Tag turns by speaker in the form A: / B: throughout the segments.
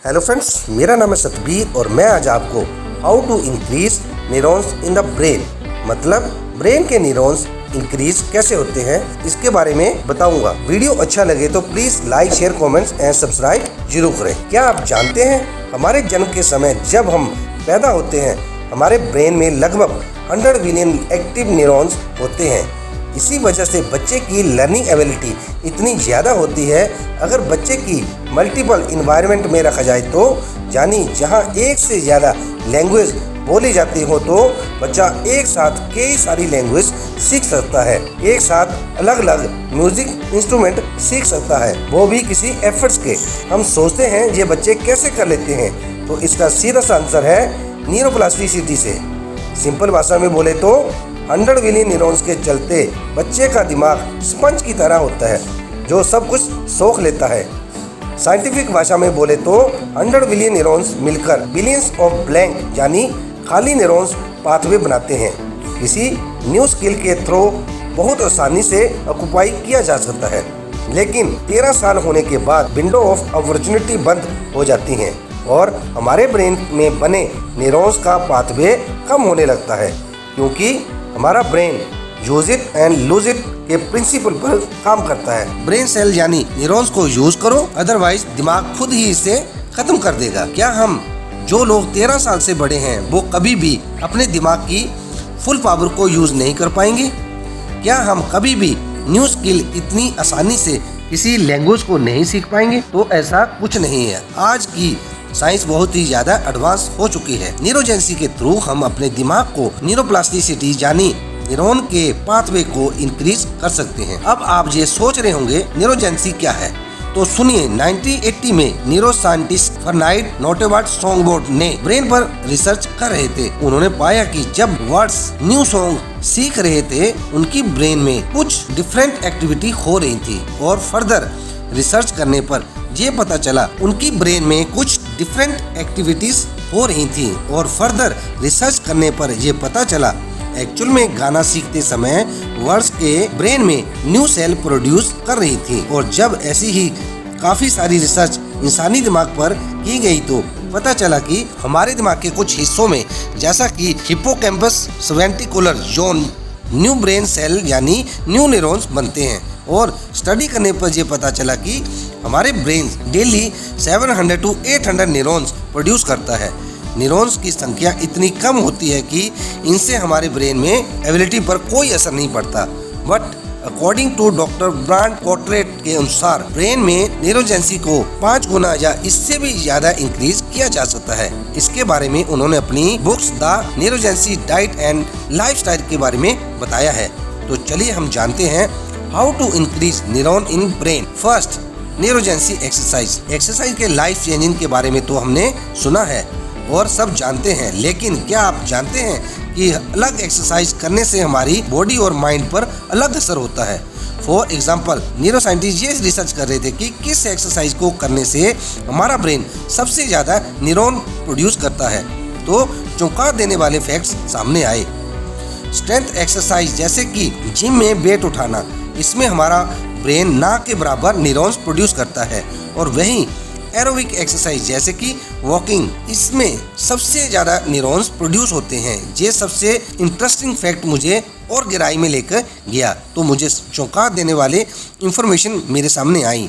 A: Hello friends, मेरा नाम है सतबीर और मैं आज आपको how to increase neurons in the brain मतलब ब्रेन के न्यूरॉन्स इंक्रीज कैसे होते हैं इसके बारे में बताऊंगा। वीडियो अच्छा लगे तो please like, share, comments and subscribe जरूर करें। क्या आप जानते हैं हमारे जन्म के समय जब हम पैदा होते हैं हमारे ब्रेन में लगभग 100 बिलियन एक्टिव न्यूरॉन्स होते हैं। इसी वजह से बच्चे की लर्निंग एबिलिटी इतनी ज़्यादा होती है। अगर बच्चे की मल्टीपल इन्वायरमेंट में रखा जाए तो यानी जहां एक से ज़्यादा लैंग्वेज बोली जाती हो तो बच्चा एक साथ कई सारी लैंग्वेज सीख सकता है, एक साथ अलग अलग म्यूजिक इंस्ट्रूमेंट सीख सकता है, वो भी किसी एफर्ट्स के। हम सोचते हैं ये बच्चे कैसे कर लेते हैं, तो इसका सीधा सा आंसर है न्यूरोप्लास्टिसिटी से। सिंपल भाषा में बोले तो 100 बिलियन न्यूरॉन्स के चलते बच्चे का दिमाग स्पंज की तरह होता है जो सब कुछ सोख लेता है। साइंटिफिक भाषा में बोले तो 100 बिलियन न्यूरॉन्स मिलकर बिलियंस ऑफ ब्लैंक यानी खाली न्यूरॉन्स पाथवे बनाते हैं। किसी न्यू स्किल के थ्रू बहुत आसानी से ऑक्युपाई किया जा सकता है, लेकिन 13 साल होने के बाद विंडो ऑफ अपॉर्चुनिटी बंद हो जाती हैं और हमारे ब्रेन में बने न्यूरॉन्स का पाथवे कम होने लगता है, क्योंकि हमारा brain use it and lose it के प्रिंसिपल पर काम करता है। ब्रेन सेल यानी न्यूरॉन्स को यूज करो, अदरवाइज दिमाग खुद ही इसे खत्म कर देगा। क्या हम जो लोग 13 साल से बड़े हैं वो कभी भी अपने दिमाग की फुल पावर को यूज नहीं कर पाएंगे? क्या हम कभी भी न्यू स्किल इतनी आसानी से किसी लैंग्वेज को नहीं सीख पाएंगे? तो ऐसा कुछ नहीं है। आज की साइंस बहुत ही ज्यादा एडवांस हो चुकी है। न्यूरोजेंसी के थ्रू हम अपने दिमाग को न्यूरोप्लास्टिसिटी यानी न्यूरॉन के पाथवे को इंक्रीज कर सकते हैं। अब आप ये सोच रहे होंगे न्यूरोजेंसी क्या है, तो सुनिए। 1980 में न्यूरो साइंटिस्ट फर्नाइड नोटेवर्ट स्ट्रॉन्गबोर्ड ने ब्रेन पर रिसर्च कर रहे थे। उन्होंने पाया कि जब वर्ड्स न्यू सॉन्ग सीख रहे थे उनकी ब्रेन में कुछ डिफरेंट एक्टिविटी हो रही थी, और फर्दर रिसर्च करने पर ये पता चला उनकी ब्रेन में कुछ डिफरेंट एक्टिविटीज हो रही थी, और फर्दर रिसर्च करने पर यह पता चला एक्चुअल में गाना सीखते समय वर्ड्स के ब्रेन में न्यू सेल प्रोड्यूस कर रही थी। और जब ऐसी ही काफी सारी रिसर्च इंसानी दिमाग पर की गई तो पता चला कि हमारे दिमाग के कुछ हिस्सों में जैसा कि hippocampus, subventricular zone new brain cell यानी न्यू न्यूरॉन्स बनते हैं। और स्टडी करने पर यह पता चला कि हमारे brain daily 700 to 800 neurons produce करता है। न्यूरॉन्स की संख्या इतनी कम होती है कि इनसे हमारे ब्रेन में एबिलिटी पर कोई असर नहीं पड़ता। But according to doctor Brant Cortright के अनुसार ब्रेन में न्यूरोजेंसी को 5 गुना या इससे भी ज्यादा इंक्रीज किया जा सकता है। इसके बारे में उन्होंने अपनी books the neurogenesis diet and lifestyle के बारे में बताया है। तो चलिए हम जानते हैं how to increase neuron in brain. First, neurogenesis exercise के लाइफ चेंजिंग के बारे में तो हमने सुना है और सब जानते हैं, लेकिन क्या आप जानते हैं कि अलग एक्सरसाइज करने से हमारी बॉडी और माइंड पर अलग असर होता है। फॉर एग्जाम्पल, न्यूरो साइंटिस्ट ये रिसर्च कर रहे थे कि किस एक्सरसाइज को करने से हमारा ब्रेन सबसे ज्यादा न्यूरॉन प्रोड्यूस करता है, तो चौंका देने वाले फैक्ट्स सामने आए। स्ट्रेंथ एक्सरसाइज जैसे कि जिम में वेट उठाना, इसमें हमारा ब्रेन ना के बराबर न्यूरॉन्स प्रोड्यूस करता है। और वहीं एरोबिक एक्सरसाइज जैसे कि वॉकिंग, इसमें सबसे ज़्यादा न्यूरॉन्स प्रोड्यूस होते हैं। ये सबसे इंटरेस्टिंग फैक्ट मुझे और गहराई में लेकर गया तो मुझे चौंका देने वाले इंफॉर्मेशन मेरे सामने आई।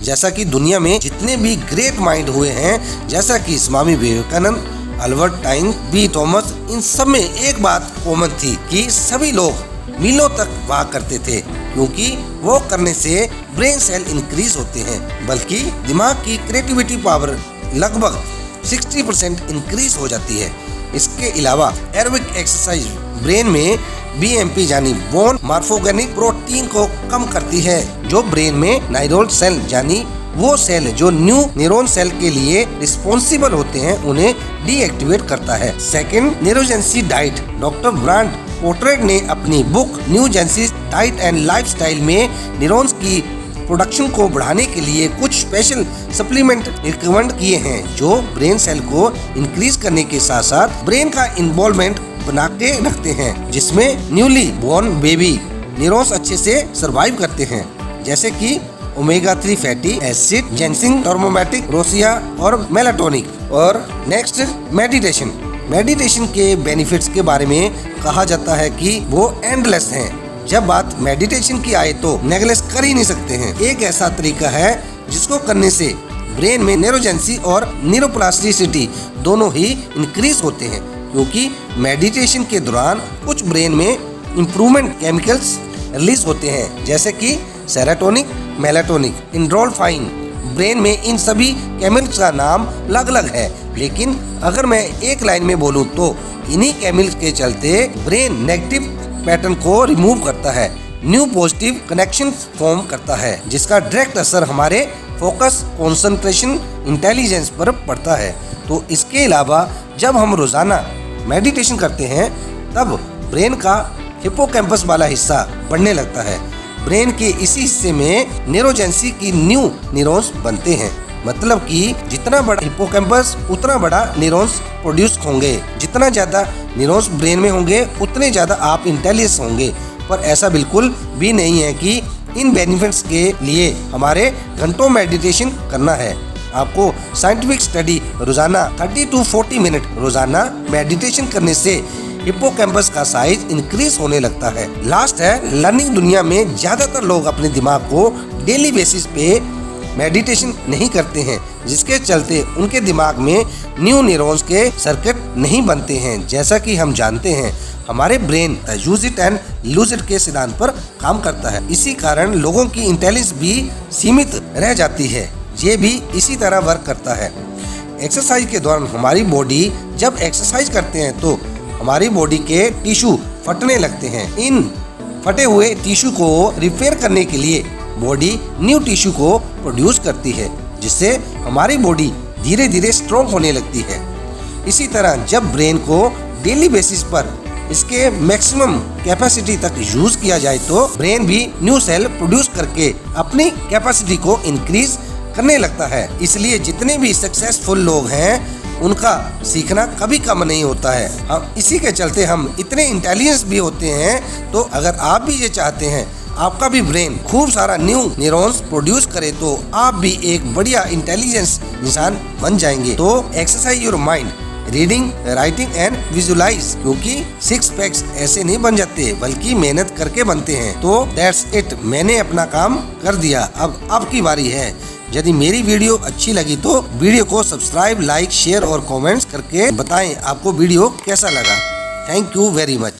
A: जैसा कि दुनिया में जितने भी ग्रेट माइंड हुए हैं, जैसा कि Swami Vivekananda, Albert Einstein, B Thomas, इन सब में एक बात कॉमन थी कि सभी लोग मीलों तक भाग करते थे, क्योंकि वो करने से ब्रेन सेल इंक्रीज होते हैं, बल्कि दिमाग की क्रिएटिविटी पावर लगभग 60% इंक्रीज हो जाती है। इसके अलावा एरोबिक एक्सरसाइज ब्रेन में BMP यानी बोन मॉर्फोजेनिक प्रोटीन को कम करती है, जो ब्रेन में नाइरोल सेल यानी वो सेल जो न्यू न्यूरॉन सेल के लिए रिस्पॉन्सिबल होते हैं उन्हें डीएक्टिवेट करता है। Second, neurogenesis diet. Doctor Brant Cortright ने अपनी book neurogenesis diet and lifestyle में न्यूरॉन्स की प्रोडक्शन को बढ़ाने के लिए कुछ स्पेशल सप्लीमेंट रिकमेंड किए हैं, जो ब्रेन सेल को इंक्रीज करने के साथ साथ ब्रेन का इन्वॉल्वमेंट बना के रखते हैं, जिसमें न्यूली बॉर्न बेबी न्यूरॉन्स अच्छे से सर्वाइव करते हैं। जैसे कि ओमेगा 3 फैटी एसिड, जिनसिंग, टर्मोमेटिक, रोसिया और मेलाटोनिक। और नेक्स्ट मेडिटेशन। मेडिटेशन के बेनिफिट्स के बारे में कहा जाता है कि वो एंडलेस हैं। जब बात मेडिटेशन की आए तो नेगलेक्ट कर ही नहीं सकते हैं। एक ऐसा तरीका है जिसको करने से ब्रेन में न्यूरोजेंसी और न्यूरोप्लास्टिसिटी दोनों ही इंक्रीज होते हैं, क्योंकि मेडिटेशन के दौरान कुछ ब्रेन में इम्प्रूवमेंट केमिकल्स रिलीज होते हैं, जैसे कि सेरोटोनिन, मेलाटोनिक, एंडोर्फिन। ब्रेन में इन सभी केमिकल्स का नाम अलग अलग है, लेकिन अगर मैं एक लाइन में बोलूं तो इन्हीं केमिकल्स के चलते ब्रेन नेगेटिव पैटर्न को रिमूव करता है, न्यू पॉजिटिव कनेक्शन फॉर्म करता है, जिसका डायरेक्ट असर हमारे फोकस, कंसंट्रेशन, इंटेलिजेंस पर पड़ता है। तो इसके अलावा जब हम रोजाना मेडिटेशन करते हैं तब ब्रेन का हिप्पोकैम्पस वाला हिस्सा बढ़ने लगता है। ब्रेन के इसी हिस्से में न्यूरोजेंसी की न्यू न्यूरॉन्स बनते हैं, मतलब कि जितना बड़ा हिप्पोकैम्पस उतना बड़ा न्यूरॉन्स प्रोड्यूस होंगे। जितना ज्यादा न्यूरॉन्स ब्रेन में होंगे उतने ज्यादा आप इंटेलिजेंट होंगे। पर ऐसा बिल्कुल भी नहीं है कि इन बेनिफिट्स के लिए हमारे घंटों मेडिटेशन करना है। आपको साइंटिफिक स्टडी रोजाना 30 to 40 मिनट रोजाना मेडिटेशन करने से हिप्पोकैम्पस का साइज इंक्रीज होने लगता है। लास्ट है लर्निंग। दुनिया में ज्यादातर लोग अपने दिमाग को डेली बेसिस पे मेडिटेशन नहीं करते हैं, जिसके चलते उनके दिमाग में न्यू न्यूरॉन्स के सर्किट नहीं बनते हैं। जैसा कि हम जानते हैं हमारे brain use it and lose it के सिद्धांत पर काम करता है। इसी कारण लोगों की इंटेलिजेंस भी सीमित रह जाती है। ये भी इसी तरह वर्क करता है। एक्सरसाइज के दौरान हमारी बॉडी जब एक्सरसाइज करते हैं तो हमारी बॉडी के टिश्यू फटने लगते हैं। इन फटे हुए टिश्यू को रिपेयर करने के लिए बॉडी न्यू टिश्यू को प्रोड्यूस करती है, जिससे हमारी बॉडी धीरे धीरे स्ट्रॉन्ग होने लगती है। इसी तरह जब ब्रेन को डेली बेसिस पर इसके मैक्सिमम कैपेसिटी तक यूज किया जाए तो ब्रेन भी न्यू सेल प्रोड्यूस करके अपनी कैपेसिटी को इंक्रीज करने लगता है। इसलिए जितने भी सक्सेसफुल लोग हैं उनका सीखना कभी कम नहीं होता है। हम इसी के चलते हम इतने इंटेलिजेंस भी होते हैं। तो अगर आप भी ये चाहते हैं आपका भी ब्रेन खूब सारा न्यू न्यूरॉन्स प्रोड्यूस करे तो आप भी एक बढ़िया इंटेलिजेंस इंसान बन जाएंगे। तो exercise your mind, reading, writing and visualize, क्योंकि 6 पैक्स ऐसे नहीं बन जाते बल्कि मेहनत करके बनते हैं। तो दैट्स इट, मैंने अपना काम कर दिया, अब आपकी बारी है। यदि मेरी वीडियो अच्छी लगी तो वीडियो को सब्सक्राइब, लाइक, शेयर और कमेंट्स करके बताएं आपको वीडियो कैसा लगा। Thank you very much.